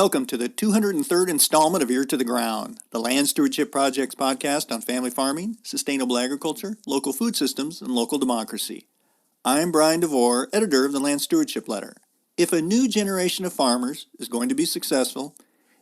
Welcome to the 203rd installment of Ear to the Ground, the Land Stewardship Project's podcast on family farming, sustainable agriculture, local food systems, and local democracy. I'm Brian DeVore, editor of the Land Stewardship Letter. If a new generation of farmers is going to be successful,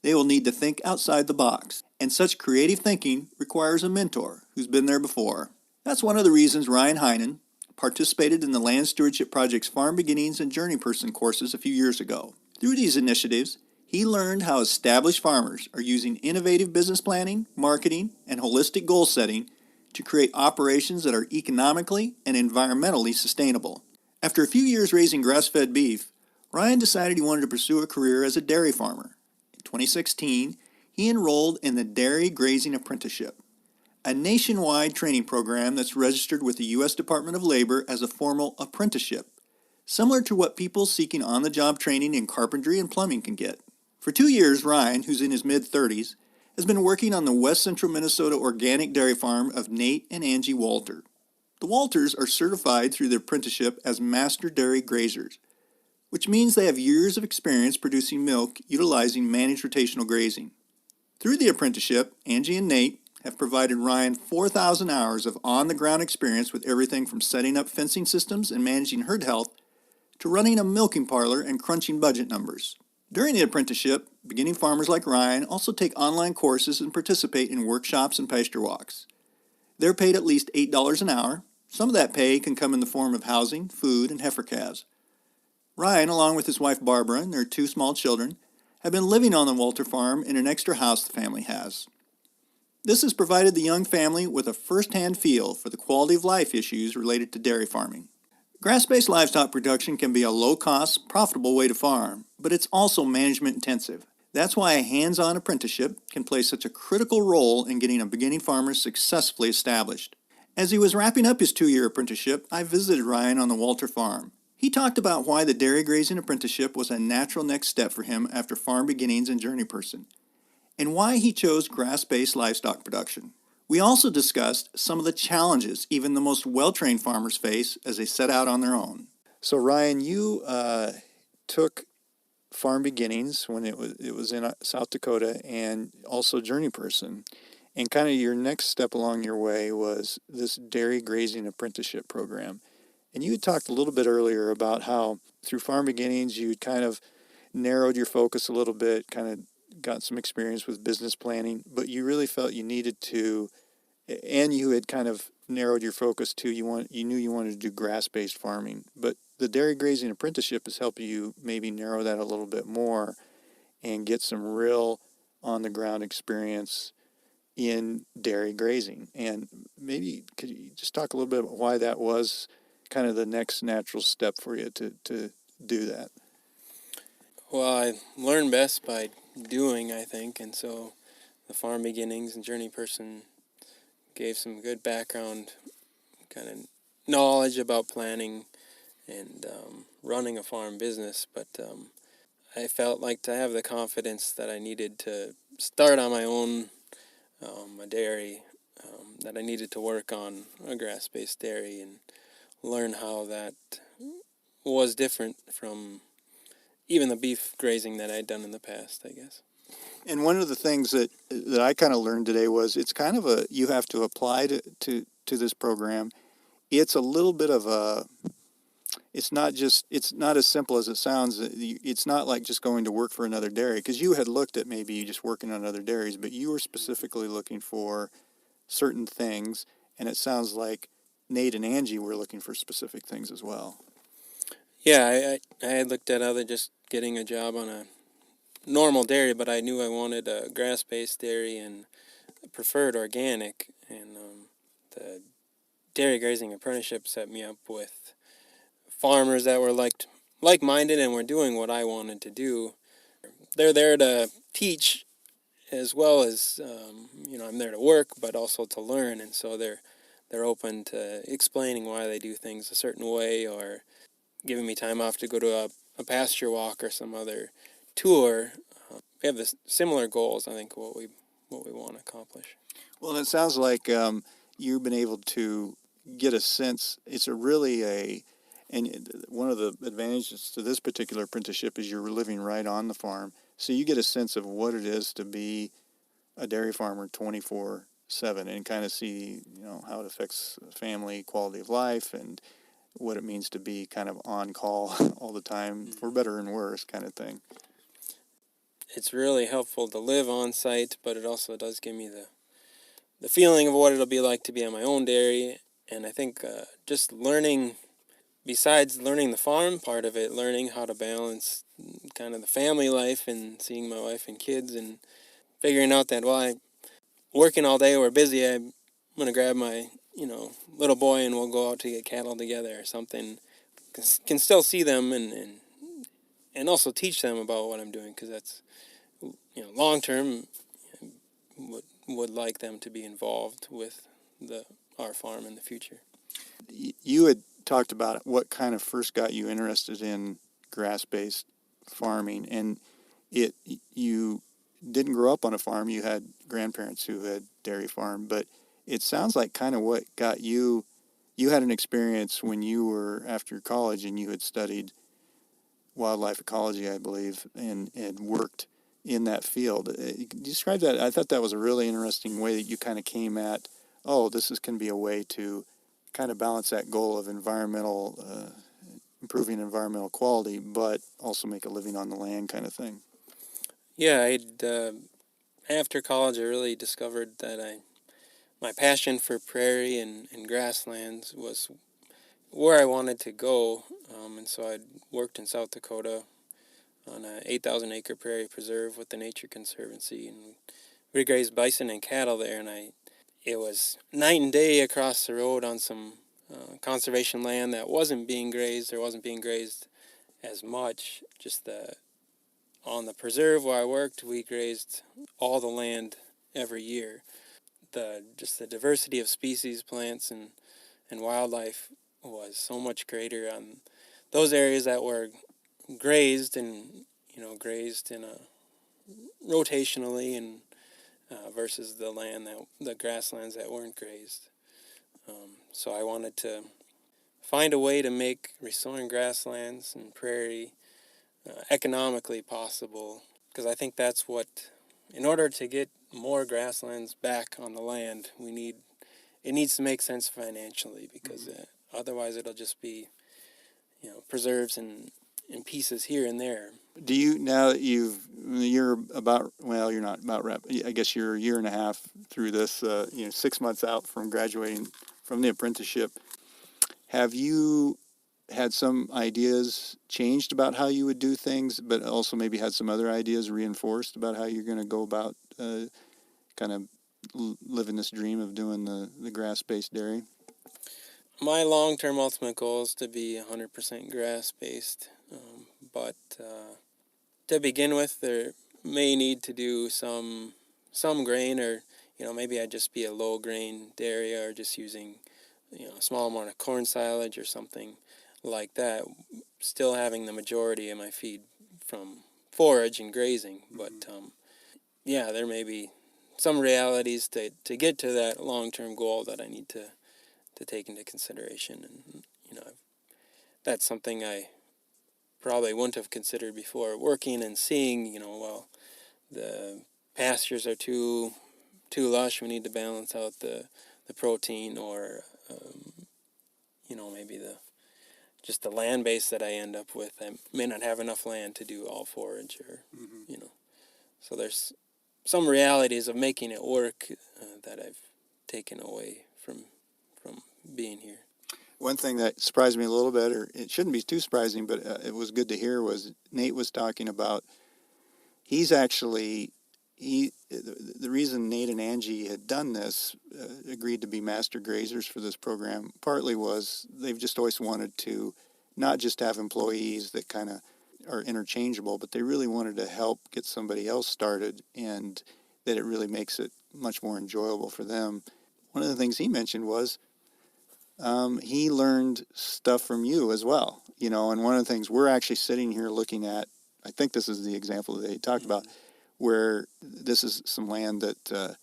they will need to think outside the box, and such creative thinking requires a mentor who's been there before. That's one of the reasons Ryan Heinen participated in the Land Stewardship Project's Farm Beginnings and Journey Person courses a few years ago. Through these initiatives, he learned how established farmers are using innovative business planning, marketing, and holistic goal setting to create operations that are economically and environmentally sustainable. After a few years raising grass-fed beef, Ryan decided he wanted to pursue a career as a dairy farmer. In 2016, he enrolled in the Dairy Grazing Apprenticeship, a nationwide training program that's registered with the U.S. Department of Labor as a formal apprenticeship, similar to what people seeking on-the-job training in carpentry and plumbing can get. For 2 years, Ryan, who's in his mid-30s, has been working on the West Central Minnesota organic dairy farm of Nate and Angie Walter. The Walters are certified through their apprenticeship as Master Dairy Grazers, which means they have years of experience producing milk utilizing managed rotational grazing. Through the apprenticeship, Angie and Nate have provided Ryan 4,000 hours of on-the-ground experience with everything from setting up fencing systems and managing herd health to running a milking parlor and crunching budget numbers. During the apprenticeship, beginning farmers like Ryan also take online courses and participate in workshops and pasture walks. They're paid at least $8 an hour. Some of that pay can come in the form of housing, food, and heifer calves. Ryan, along with his wife Barbara and their 2 small children, have been living on the Walter farm in an extra house the family has. This has provided the young family with a first-hand feel for the quality of life issues related to dairy farming. Grass-based livestock production can be a low-cost, profitable way to farm, but it's also management-intensive. That's why a hands-on apprenticeship can play such a critical role in getting a beginning farmer successfully established. As he was wrapping up his 2-year apprenticeship, I visited Ryan on the Walter farm. He talked about why the Dairy Grazing Apprenticeship was a natural next step for him after Farm Beginnings and Journey Person, and why he chose grass-based livestock production. We also discussed some of the challenges even the most well-trained farmers face as they set out on their own. So Ryan, you took Farm Beginnings when it was in South Dakota and also Journey Person. And kind of your next step along your way was this Dairy Grazing Apprenticeship program. And you had talked a little bit earlier about how through Farm Beginnings you kind of narrowed your focus a little bit, kind of got some experience with business planning, but you really felt you needed to, and you had kind of narrowed your focus to, you knew you wanted to do grass-based farming, but the Dairy Grazing Apprenticeship has helped you maybe narrow that a little bit more and get some real on-the-ground experience in dairy grazing. And maybe could you just talk a little bit about why that was kind of the next natural step for you to do that? Well, I learn best by doing, I think, and so the Farm Beginnings and Journey Person gave some good background kind of knowledge about planning and running a farm business, but I felt like to have the confidence that I needed to start on my own, a dairy, that I needed to work on a grass-based dairy and learn how that was different from even the beef grazing that I'd done in the past, I guess. And one of the things that I kind of learned today was it's kind of you have to apply to this program. It's a little bit of it's not as simple as it sounds. It's not like just going to work for another dairy, because you had looked at maybe just working on other dairies, but you were specifically looking for certain things, and it sounds like Nate and Angie were looking for specific things as well. Yeah, I had looked at other just getting a job on a normal dairy, but I knew I wanted a grass-based dairy and preferred organic, and the Dairy Grazing Apprenticeship set me up with farmers that were like-minded and were doing what I wanted to do. They're there to teach as well as, I'm there to work, but also to learn, and so they're open to explaining why they do things a certain way or giving me time off to go to a pasture walk or some other tour. We have similar goals, I think, what we want to accomplish. Well, it sounds like you've been able to get a sense. It's and one of the advantages to this particular apprenticeship is you're living right on the farm. So you get a sense of what it is to be a dairy farmer 24/7 and kind of see, how it affects family quality of life and what it means to be kind of on call all the time, for better and worse kind of thing. It's really helpful to live on site, but it also does give me the feeling of what it'll be like to be on my own dairy. And I think just learning, besides learning the farm part of it, learning how to balance kind of the family life and seeing my wife and kids and figuring out that, well, I working all day, we're busy, I'm going to grab my, little boy and we'll go out to get cattle together or something. Can still see them and also teach them about what I'm doing, because that's, long term, would like them to be involved with our farm in the future. You had talked about what kind of first got you interested in grass-based farming, and you didn't grow up on a farm. You had grandparents who had dairy farm, but it sounds like kind of what got you. You had an experience when you were after college and you had studied wildlife ecology, I believe, and worked in that field. Describe that. I thought that was a really interesting way that you kind of came at, oh, can be a way to kind of balance that goal of improving environmental quality, but also make a living on the land kind of thing. Yeah, after college, I really discovered that my passion for prairie and grasslands was where I wanted to go, and so I worked in South Dakota on a 8,000 acre prairie preserve with the Nature Conservancy, and we grazed bison and cattle there, and it was night and day across the road on some conservation land that wasn't being grazed as much. Just on the preserve where I worked, we grazed all the land every year. Just the diversity of species, plants, and wildlife was so much greater on those areas that were grazed grazed in a rotationally and versus the grasslands that weren't grazed. So I wanted to find a way to make restoring grasslands and prairie economically possible, because I think that's what, in order to get more grasslands back on the land, it needs to make sense financially, because otherwise it'll just be, preserves in pieces here and there. Do you, now that you're about, well, you're not about I guess you're a year and a half through this, 6 months out from graduating from the apprenticeship, have you had some ideas changed about how you would do things, but also maybe had some other ideas reinforced about how you're going to go about kind of living this dream of doing the grass-based dairy? My long-term ultimate goal is to be 100% grass-based, but to begin with, there may need to do some grain, or maybe I'd just be a low-grain dairy, or just using a small amount of corn silage or something like that, still having the majority of my feed from forage and grazing. But yeah, there may be some realities to get to that long-term goal that I need to take into consideration. And that's something I probably wouldn't have considered before, working and seeing, well, the pastures are too lush, we need to balance out the protein, or maybe just the land base that I end up with. I may not have enough land to do all forage, or so there's some realities of making it work that I've taken away from being here. One thing that surprised me a little bit, or it shouldn't be too surprising, but it was good to hear, was Nate was talking about the reason Nate and Angie had done this, agreed to be master grazers for this program, partly was they've just always wanted to not just have employees that kind of are interchangeable, but they really wanted to help get somebody else started, and that it really makes it much more enjoyable for them. One of the things he mentioned was he learned stuff from you as well, and one of the things we're actually sitting here looking at, I think this is the example that he talked about, where this is some land that,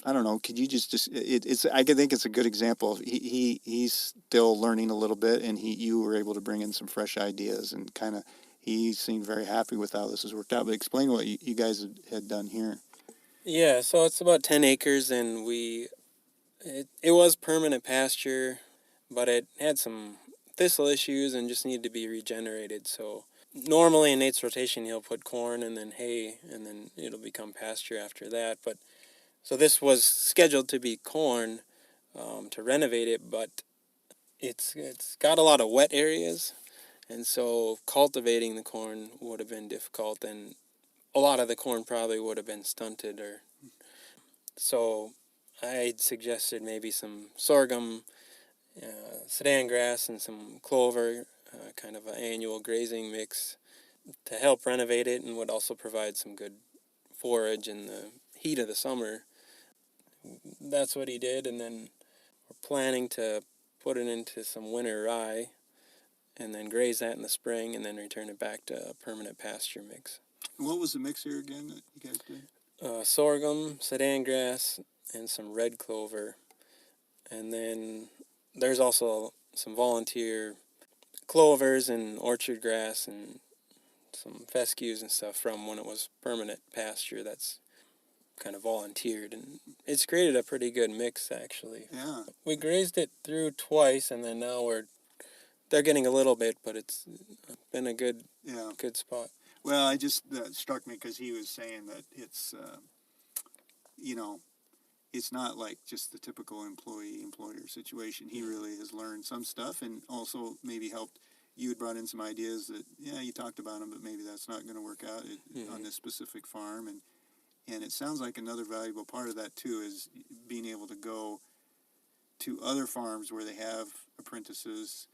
I don't know, could you I think it's a good example. He's still learning a little bit, and you were able to bring in some fresh ideas, and kind of he seemed very happy with how this has worked out. But explain what you guys had done here. Yeah, so it's about 10 acres, and it was permanent pasture, but it had some thistle issues and just needed to be regenerated. So normally in Nate's rotation, he'll put corn and then hay, and then it'll become pasture after that. But so this was scheduled to be corn to renovate it, but it's got a lot of wet areas, and so cultivating the corn would have been difficult, and a lot of the corn probably would have been stunted. Or so I'd suggested maybe some sorghum, sedan grass, and some clover, kind of an annual grazing mix to help renovate it, and would also provide some good forage in the heat of the summer. That's what he did, and then we're planning to put it into some winter rye and then graze that in the spring and then return it back to a permanent pasture mix. What was the mix here again that you guys did? Sorghum, sedan grass, and some red clover. And then there's also some volunteer clovers and orchard grass and some fescues and stuff from when it was permanent pasture that's kind of volunteered, and it's created a pretty good mix, actually. Yeah. We grazed it through twice, and then now they're getting a little bit, but it's been a good spot. Well, that struck me because he was saying that it's, it's not like just the typical employee-employer situation. He really has learned some stuff and also maybe helped. You had brought in some ideas that, you talked about them, but maybe that's not going to work out on this specific farm. And it sounds like another valuable part of that, too, is being able to go to other farms where they have apprentices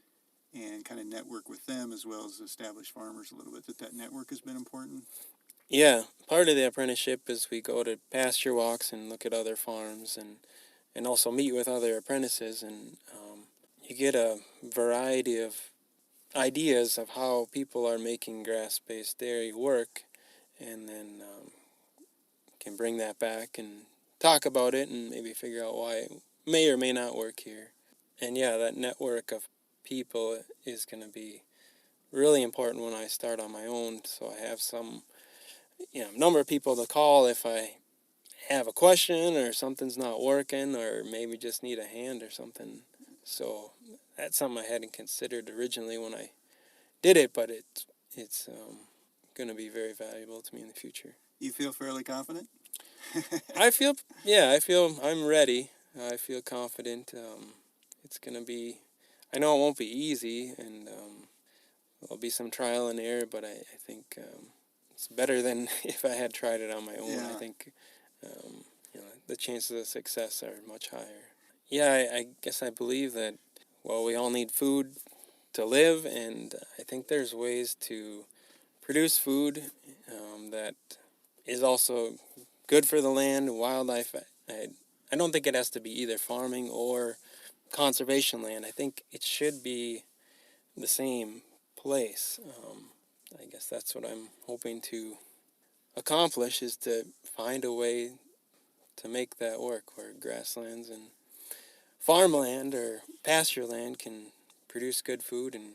and kind of network with them as well as established farmers a little bit. That network has been important. Yeah, part of the apprenticeship is we go to pasture walks and look at other farms and also meet with other apprentices, and you get a variety of ideas of how people are making grass-based dairy work, and then can bring that back and talk about it and maybe figure out why it may or may not work here. And yeah, that network of people is going to be really important when I start on my own, so I have some number of people to call if I have a question or something's not working or maybe just need a hand or something. So that's something I hadn't considered originally when I did it, but it's going to be very valuable to me in the future. You feel fairly confident? I feel I'm ready. I feel confident. It's going to be, I know it won't be easy, and there'll be some trial and error, but I think it's better than if I had tried it on my own. Yeah. I think the chances of success are much higher. Yeah, I guess I believe that, well, we all need food to live, and I think there's ways to produce food that is also good for the land and wildlife. I don't think it has to be either farming or conservation land. I think it should be the same place. I guess that's what I'm hoping to accomplish, is to find a way to make that work where grasslands and farmland or pasture land can produce good food and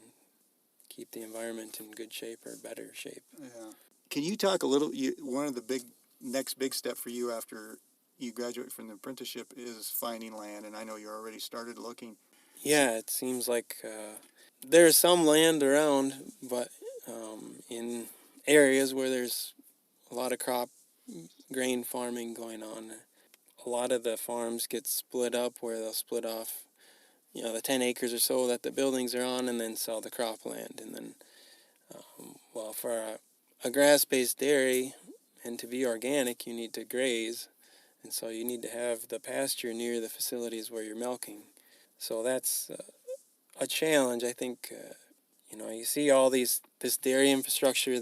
keep the environment in good shape or better shape. Yeah. Can you talk a little? One of the next big step for you after you graduate from the apprenticeship is finding land, and I know you already started looking. Yeah, it seems like there's some land around, but in areas where there's a lot of crop grain farming going on, a lot of the farms get split up where they'll split off, the 10 acres or so that the buildings are on and then sell the cropland. And then, for a grass-based dairy and to be organic, you need to graze. And so you need to have the pasture near the facilities where you're milking. So that's a challenge. I think, you see this dairy infrastructure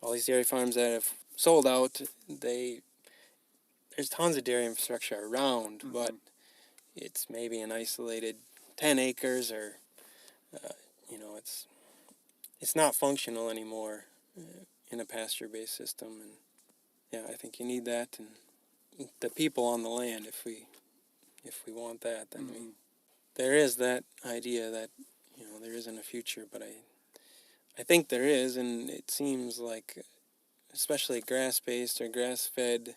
all these dairy farms that have sold out, there's tons of dairy infrastructure around, but it's maybe an isolated 10 acres or, it's not functional anymore in a pasture-based system. And yeah, I think you need that, and the people on the land, if we want that, then there is that idea that, there isn't a future, but I think there is, and it seems like, especially grass-based or grass-fed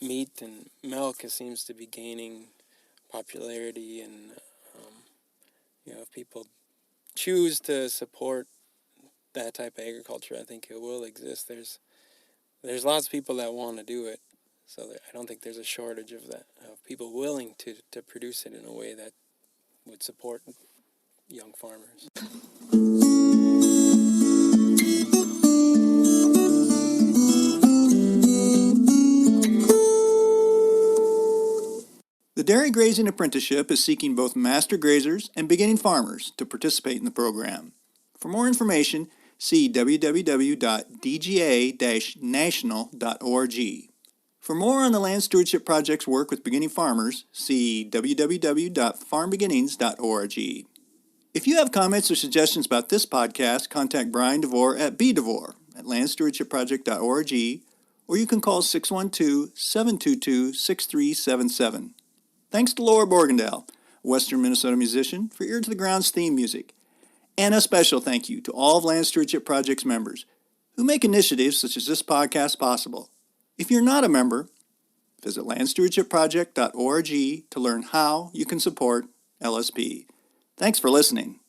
meat and milk, it seems to be gaining popularity, and if people choose to support that type of agriculture, I think it will exist. There's lots of people that want to do it, so I don't think there's a shortage of people willing to produce it in a way that would support young farmers. The Dairy Grazing Apprenticeship is seeking both master grazers and beginning farmers to participate in the program. For more information, see www.dga-national.org. For more on the Land Stewardship Project's work with beginning farmers, see www.farmbeginnings.org. If you have comments or suggestions about this podcast, contact Brian DeVore at bdevore@landstewardshipproject.org, or you can call 612-722-6377. Thanks to Laura Borgendale, a Western Minnesota musician, for Ear to the Ground's theme music. And a special thank you to all of Land Stewardship Project's members who make initiatives such as this podcast possible. If you're not a member, visit landstewardshipproject.org to learn how you can support LSP. Thanks for listening.